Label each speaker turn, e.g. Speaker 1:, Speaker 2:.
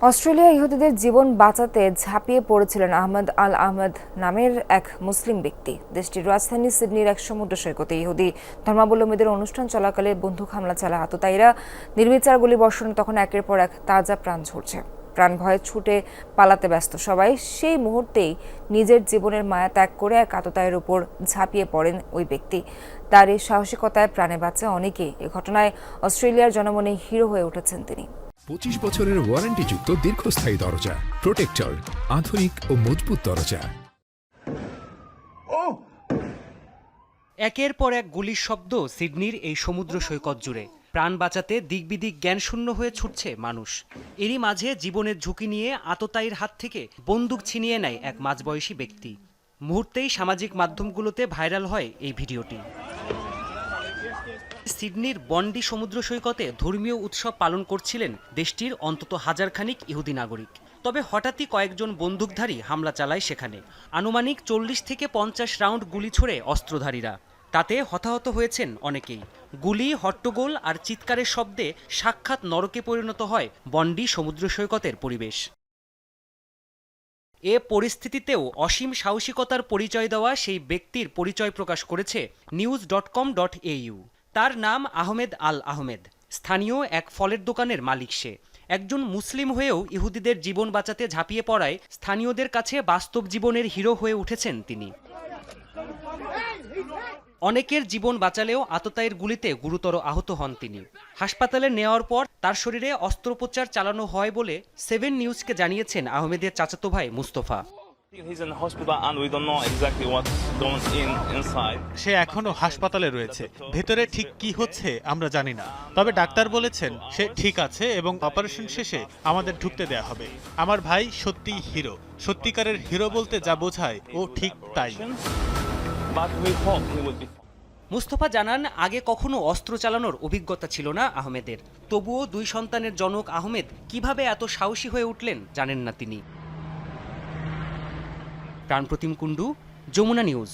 Speaker 1: Australia ইহুদিদের জীবন বাঁচাতে ঝাঁপিয়ে পড়েছিলেন আহমদ আল আহমদ নামের এক মুসলিম ব্যক্তি। দেশটির রাজধানী সিডনির এক সমুদ্র সৈকতে ইহুদি ধর্মাবলম্বীদের অনুষ্ঠান চলাকালে বন্দুক হামলা চালায় আততায়ীরা। নির্বিচার গুলিবর্ষণে তখন একের পর এক তাজা প্রাণ ঝরছে। প্রাণ ভয়ে ছুটে পালাতে ব্যস্ত সবাই। সেই মুহূর্তেই নিজের জীবনের মায়া ত্যাগ করে এক আততায়ীর উপর ঝাঁপিয়ে পড়েন ওই ব্যক্তি। তার এই সাহসিকতায় প্রাণে বাঁচে অনেকেই। এ ঘটনায় অস্ট্রেলিয়ার জনমনে হিরো হয়ে উঠেছেন তিনি।
Speaker 2: 25 বছরের ওয়ারেন্টিযুক্ত দীর্ঘস্থায়ী দরজা প্রোটেক্টর, আধুনিক ও মজবুত দরজা।
Speaker 3: একের পর এক গুলির শব্দ সিডনির এই সমুদ্র সৈকত জুড়ে। প্রাণ বাঁচাতে দিকবিদিক জ্ঞানশূন্য হয়ে ছুটছে মানুষ। এরই মাঝে জীবনের ঝুঁকি নিয়ে আততায়ীর হাত থেকে বন্দুক ছিনিয়ে নেয় এক মাঝবয়সী ব্যক্তি। মুহূর্তেই সামাজিক মাধ্যমগুলোতে ভাইরাল হয় এই ভিডিওটি। সিডনির বন্ডি সমুদ্র সৈকতে ধর্মীয় উৎসব পালন করছিলেন দেশটির অন্তত হাজারখানিক ইহুদি নাগরিক। তবে হঠাৎই কয়েকজন বন্দুকধারী হামলা চালায় সেখানে। আনুমানিক 40 থেকে 50 রাউন্ড গুলি ছোড়ে অস্ত্রধারীরা। তাতে হতাহত হয়েছেন অনেকেই। গুলি, হট্টগোল আর চিৎকারের শব্দে সাক্ষাৎ নরকে পরিণত হয় বন্ডি সমুদ্র সৈকতের পরিবেশ। এ পরিস্থিতিতেও অসীম সাহসিকতার পরিচয় দেওয়া সেই ব্যক্তির পরিচয় প্রকাশ করেছে news.com.au। তার নাম আহমেদ আল আহমেদ। স্থানীয় এক ফলের দোকানের মালিক সে। একজন মুসলিম হয়েও ইহুদিদের জীবন বাঁচাতে ঝাঁপিয়ে পড়ায় স্থানীয়দের কাছে বাস্তব জীবনের হিরো হয়ে উঠেছেন তিনি। অনেকের জীবন বাঁচালেও আততায়ীর গুলিতে গুরুতর আহত হন তিনি। হাসপাতালে নেওয়ার পর তার শরীরে অস্ত্রোপচার চালানো হয় বলে 7 নিউজকে জানিয়েছেন আহমেদের চাচাতো ভাই মুস্তফা।
Speaker 4: সে এখনো হাসপাতালে রয়েছে। ভেতরে ঠিক কি হচ্ছে আমরা জানি না, তবে ডাক্তার বলেছেন সে ঠিক আছে এবং অপারেশন শেষে আমাদের ঢুকতে দেয়া হবে। আমার ভাই সত্যিই হিরো। সত্যিকারের হিরো বলতে যা বোঝায় ও ঠিক তাই।
Speaker 3: মুস্তফা জানান, আগে কখনো অস্ত্র চালানোর অভিজ্ঞতা ছিল না আহমেদের। তবুও 2 সন্তানের জনক আহমেদ কিভাবে এত সাহসী হয়ে উঠলেন জানেন না তিনি। প্রাণপ্রতিম কুণ্ডু, যমুনা নিউজ।